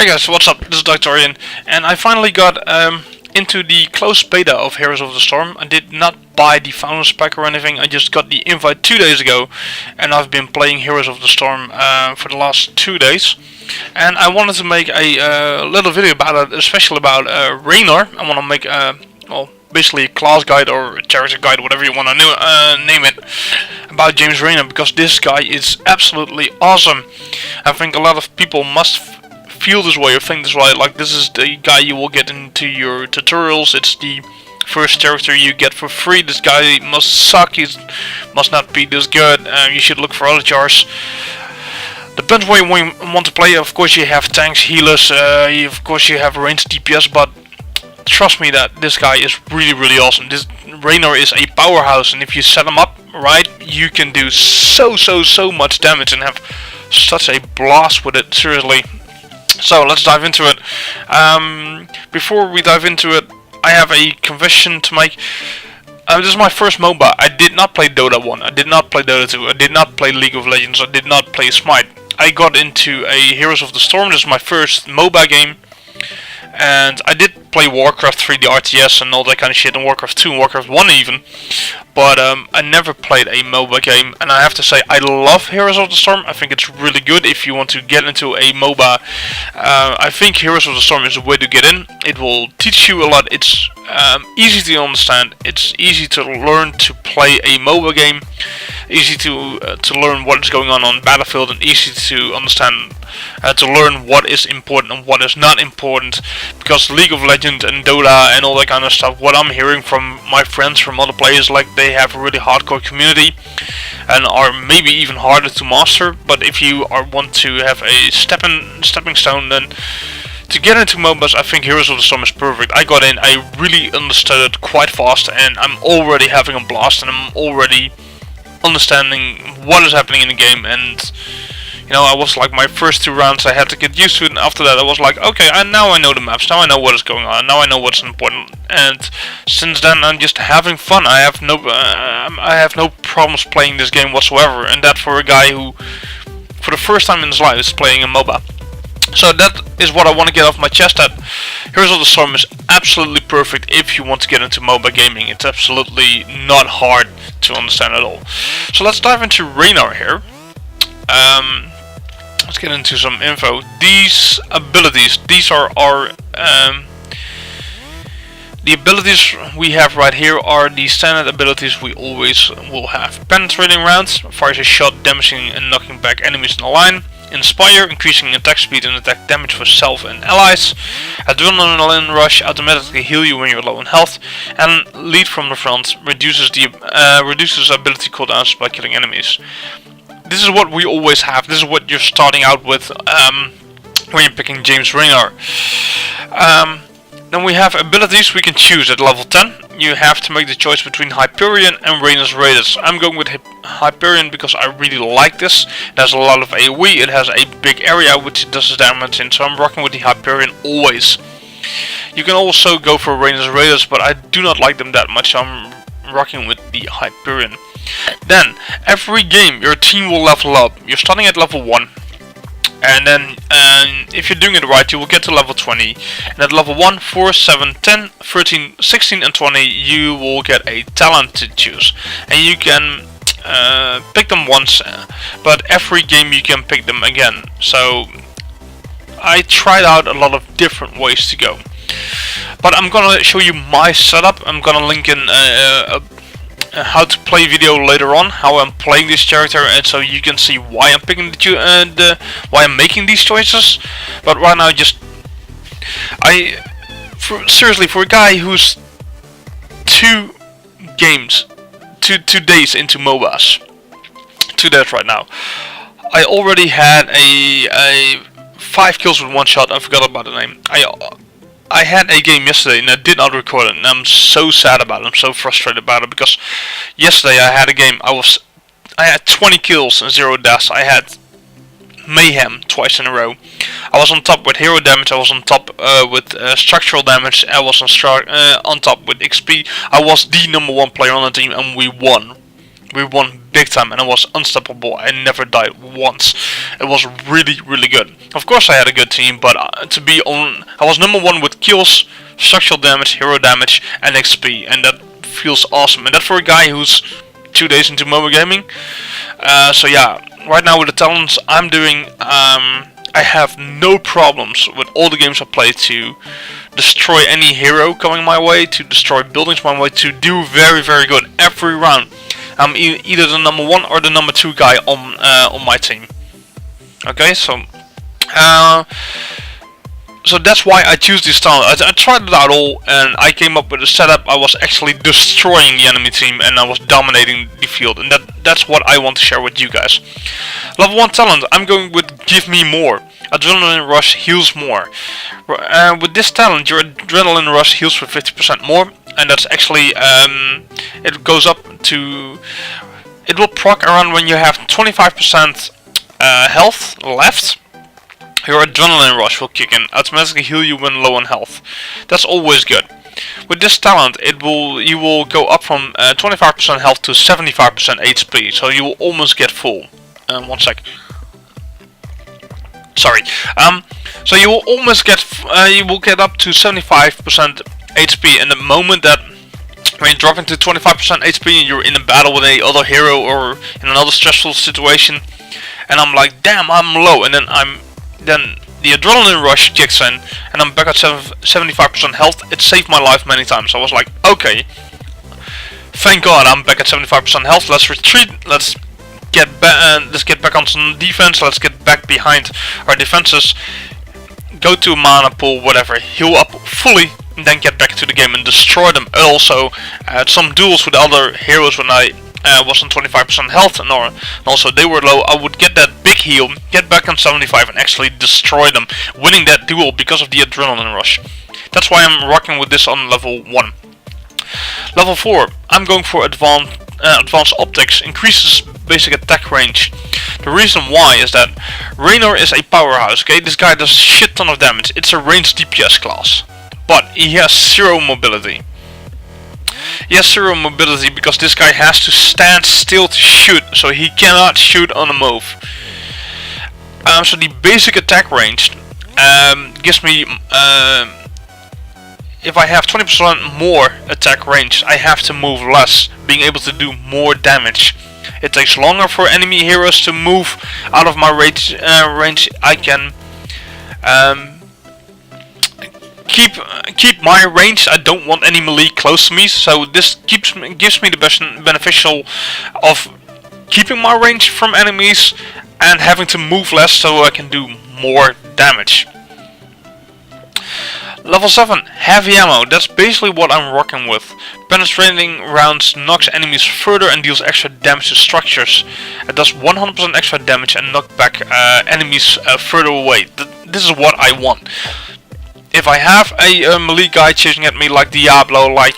Hey guys, what's up? This is Hyperion, and I finally got into the closed beta of Heroes of the Storm. I did not buy the Founders Pack or anything, I just got the invite 2 days ago, and I've been playing Heroes of the Storm for the last 2 days. And I wanted to make a little video about it, especially about Raynor. I want to make well, basically a class guide or a character guide, whatever you want to name it, about James Raynor, because this guy is absolutely awesome. I think a lot of people must feel this way or think this way, like this is the guy you will get into your tutorials, it's the first character you get for free, this guy must suck, he must not be this good, you should look for other chars. Depends what you want to play. Of course you have tanks, healers, of course you have ranged DPS, but trust me that this guy is really awesome. This Raynor is a powerhouse, and if you set him up right, you can do so much damage and have such a blast with it, seriously. So let's dive into it. Before we dive into it, I have a confession to make. This is my first MOBA. I did not play Dota 1, I did not play Dota 2, I did not play League of Legends, I did not play Smite. I got into a Heroes of the Storm. This is my first MOBA game. And I did play Warcraft 3, the RTS and all that kind of shit, and Warcraft 2 and Warcraft 1 even. But I never played a MOBA game, and I have to say I love Heroes of the Storm. I think it's really good if you want to get into a MOBA. I think Heroes of the Storm is a way to get in. It will teach you a lot. It's easy to understand. It's easy to learn to play a MOBA game. Easy to learn what is going on Battlefield, and easy to understand, to learn what is important and what is not important. Because League of Legends and Dota and all that kind of stuff, what I'm hearing from my friends, from other players, like they have a really hardcore community and are maybe even harder to master. But if you want to have a stepping stone, then to get into MOBAs, I think Heroes of the Storm is perfect. I got in, I really understood it quite fast, and I'm already having a blast, and I'm already understanding what is happening in the game. And you know, I was like, my first 2 rounds I had to get used to it, and after that I was like, okay, now I know the maps, now I know what is going on, now I know what's important. And since then I'm just having fun. I have no problems playing this game whatsoever, and that for a guy who for the first time in his life is playing a MOBA. So that is what I want to get off my chest, that Heroes of the Storm is absolutely perfect if you want to get into MOBA gaming. It's absolutely not hard to understand at all. So let's dive into Raynor here. Let's get into some info. These abilities, these are our the abilities we have right here are the standard abilities we always will have. Penetrating rounds, fires a shot, damaging and knocking back enemies in a line. Inspire, increasing attack speed and attack damage for self and allies. Adrenaline rush, automatically heal you when you're low on health. And lead from the front, reduces ability cooldowns by killing enemies. This is what we always have. This is what you're starting out with when you're picking James Raynor. Then we have abilities we can choose at level 10. You have to make the choice between Hyperion and Raynor's Raiders. I'm going with Hyperion because I really like this. It has a lot of AoE, it has a big area which it does damage in, so I'm rocking with the Hyperion always. You can also go for Raynor's Raiders, but I do not like them that much, so I'm rocking with the Hyperion. Then, every game your team will level up. You're starting at level 1. And then, if you're doing it right, you will get to level 20. And at level 1, 4, 7, 10, 13, 16 and 20, you will get a talent to choose. And you can pick them once, but every game you can pick them again. So, I tried out a lot of different ways to go. But I'm gonna show you my setup. I'm gonna link in a how to play video later on, how I'm playing this character, and so you can see why I'm picking why I'm making these choices. But right now, seriously, for a guy who's 2 days into MOBAs, 2 days right now, I already had a 5 kills with 1 shot. I forgot about the name. I had a game yesterday and I did not record it, and I'm so sad about it. I'm so frustrated about it because yesterday I had a game. I had 20 kills and 0 deaths. I had mayhem twice in a row. I was on top with hero damage. I was on top with structural damage. I was on top with XP. I was the #1 player on the team, and we won. we won big time, and I was unstoppable. I never died once. It was really, really good. Of course I had a good team, but I was number 1 with kills, structural damage, hero damage, and XP, and that feels awesome. And that for a guy who's 2 days into mobile gaming. So yeah, right now with the talents I'm doing, I have no problems with all the games I play to destroy any hero coming my way, to destroy buildings my way, to do very, very good every round. I'm either the number 1 or the number 2 guy on my team. Okay, so that's why I choose this talent. I tried it out all, and I came up with a setup. I was actually destroying the enemy team, and I was dominating the field, and that's what I want to share with you guys. Level 1 talent, I'm going with Give Me More. Adrenaline Rush heals more. With this talent, your Adrenaline Rush heals for 50% more, and that's actually, it goes up to, it will proc around when you have 25% health left. Your Adrenaline Rush will kick in, automatically heal you when low on health. That's always good. With this talent, you will go up from 25% health to 75% HP, so you will almost get full. One sec. Sorry. So you will almost get, you will get up to 75% HP, and the moment that when you drop into 25% HP and you're in a battle with a other hero or in another stressful situation, and I'm like, damn, I'm low, and then the adrenaline rush kicks in, and I'm back at 75% health. It saved my life many times. I was like, okay, thank God I'm back at 75% health. Let's retreat. Let's get back on some defense. Let's get back behind our defenses. Go to a mana pool, whatever. Heal up fully, and then get back to the game and destroy them. Also, some duels with other heroes when I was on 25% health, and also they were low. I would get that big heal, get back on 75, and actually destroy them, winning that duel because of the adrenaline rush. That's why I'm rocking with this on level 1. Level 4, I'm going for advanced optics, increases basic attack range. The reason why is that Raynor is a powerhouse. Okay, this guy does a shit ton of damage. It's a ranged DPS class, but he has 0 mobility. He has 0 mobility because this guy has to stand still to shoot, so he cannot shoot on the move. So the basic attack range gives me, if I have 20% more attack range, I have to move less, being able to do more damage. It takes longer for enemy heroes to move out of my range. I can keep my range. I don't want any melee close to me, so this gives me the best beneficial of keeping my range from enemies and having to move less, so I can do more damage. Level 7, heavy ammo. That's basically what I'm rocking with. Penetrating rounds knocks enemies further and deals extra damage to structures. It does 100% extra damage and knock back enemies further away. This is what I want. If I have a melee guy chasing at me like Diablo, like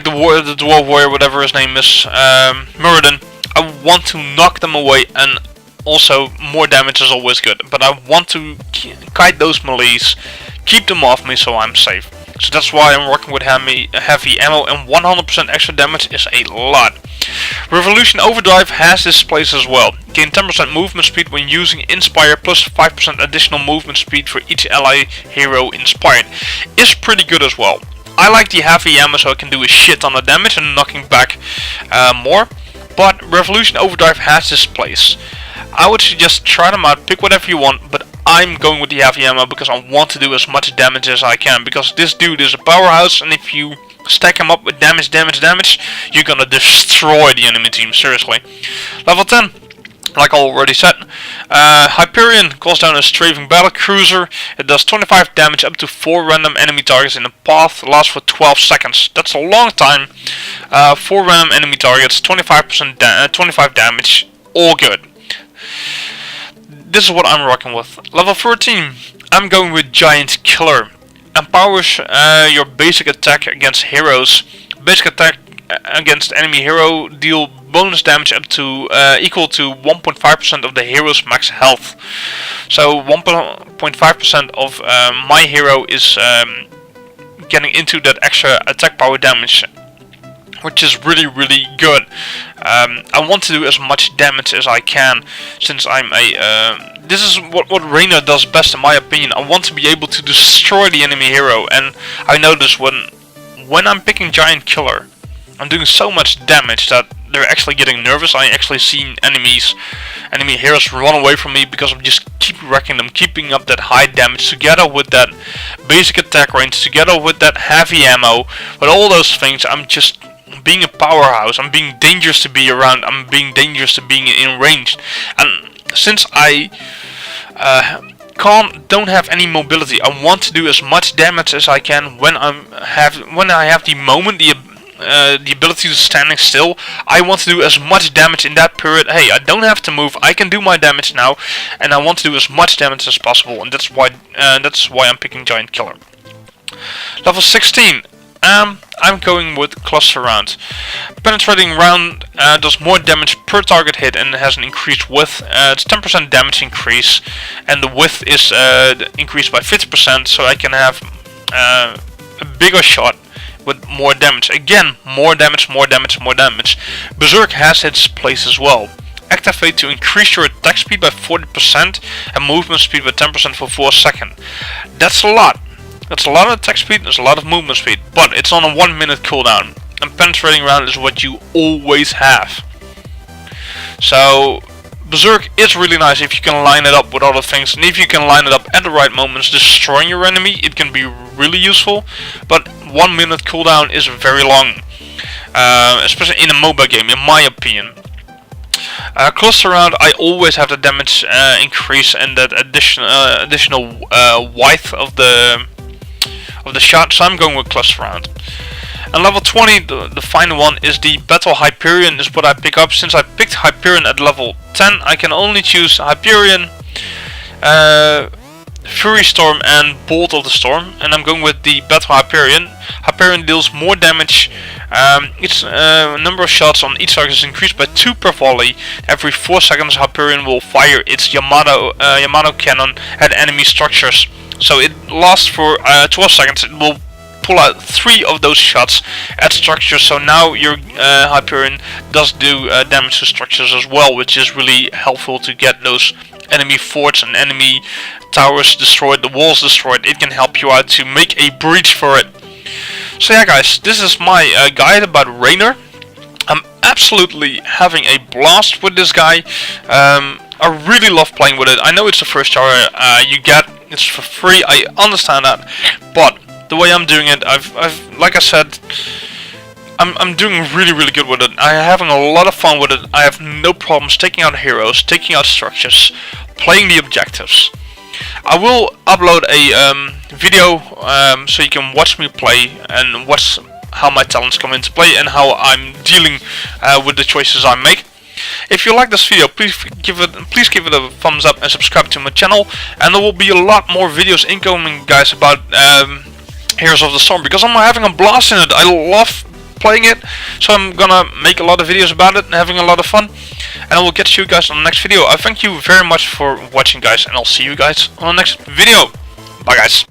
the dwarf warrior, whatever his name is, Muradin, I want to knock them away, and also more damage is always good. But I want to kite those melees, keep them off me, so I'm safe. So that's why I'm working with heavy ammo, and 100% extra damage is a lot. Revolution Overdrive has this place as well. Gain 10% movement speed when using Inspire, plus 5% additional movement speed for each ally hero inspired. Is pretty good as well. I like the heavy ammo, so I can do a shit ton of damage and knocking back more. But Revolution Overdrive has this place. I would suggest try them out, pick whatever you want, but I'm going with the heavy ammo because I want to do as much damage as I can, because this dude is a powerhouse, and if you stack him up with damage, you're gonna destroy the enemy team, seriously. Level 10, like I already said, Hyperion calls down a strafing battle cruiser. It does 25 damage up to 4 random enemy targets in a path, lasts for 12 seconds. That's a long time. 4 random enemy targets, 25 damage, all good. This is what I'm rocking with. Level 13, I'm going with Giant Killer. Empowers your basic attack against heroes. Basic attack against enemy hero deal bonus damage up to equal to 1.5% of the hero's max health. So 1.5% of my hero is getting into that extra attack power damage. which is really good. I want to do as much damage as I can, since I'm a this is what Raynor does best in my opinion. I want to be able to destroy the enemy hero, and I notice when I'm picking Giant Killer, I'm doing so much damage that they're actually getting nervous. I actually see enemy heroes run away from me because I'm just keep wrecking them, keeping up that high damage together with that basic attack range, together with that heavy ammo, with all those things. I'm just being a powerhouse. I'm being dangerous to be around. I'm being dangerous to being in range. And since I don't have any mobility, I want to do as much damage as I can when I have the moment, the ability to standing still. I want to do as much damage in that period. Hey, I don't have to move. I can do my damage now, and I want to do as much damage as possible. And that's why I'm picking Giant Killer. Level 16. I'm going with Cluster Round. Penetrating round does more damage per target hit and has an increased width. It's 10% damage increase, and the width is increased by 50%, so I can have a bigger shot with more damage. Again, more damage. Berserk has its place as well. Activate to increase your attack speed by 40% and movement speed by 10% for 4 seconds. That's a lot. That's a lot of attack speed, there's a lot of movement speed, but it's on a 1 minute cooldown. And penetrating round is what you always have. So Berserk is really nice if you can line it up with other things, and if you can line it up at the right moments, destroying your enemy, it can be really useful. But 1 minute cooldown is very long, especially in a MOBA game, in my opinion. Cluster Round, I always have the damage increase and that additional width of the shot, so I'm going with Cluster Round. And level 20, the final one, is the Battle Hyperion, is what I pick up. Since I picked Hyperion at level 10, I can only choose Hyperion, Fury Storm and Bolt of the Storm, and I'm going with the Battle Hyperion. Hyperion deals more damage. Its number of shots on each target is increased by 2 per volley. Every 4 seconds Hyperion will fire its Yamato cannon at enemy structures. So it lasts for 12 seconds. It will pull out 3 of those shots at structures. So now your Hyperion does do damage to structures as well, which is really helpful to get those enemy forts and enemy towers destroyed, the walls destroyed. It can help you out to make a breach for it. So yeah guys, this is my guide about Raynor. I'm absolutely having a blast with this guy. I really love playing with it. I know it's the first hour you get. It's for free, I understand that, but the way I'm doing it, I've like I said, I'm doing really good with it. I'm having a lot of fun with it. I have no problems taking out heroes, taking out structures, playing the objectives. I will upload a video so you can watch me play and watch how my talents come into play and how I'm dealing with the choices I make. If you like this video, please give it a thumbs up and subscribe to my channel, and there will be a lot more videos incoming, guys, about Heroes of the Storm, because I'm having a blast in it. I love playing it, so I'm gonna make a lot of videos about it and having a lot of fun, and I will get to you guys on the next video. I thank you very much for watching, guys, and I'll see you guys on the next video. Bye guys.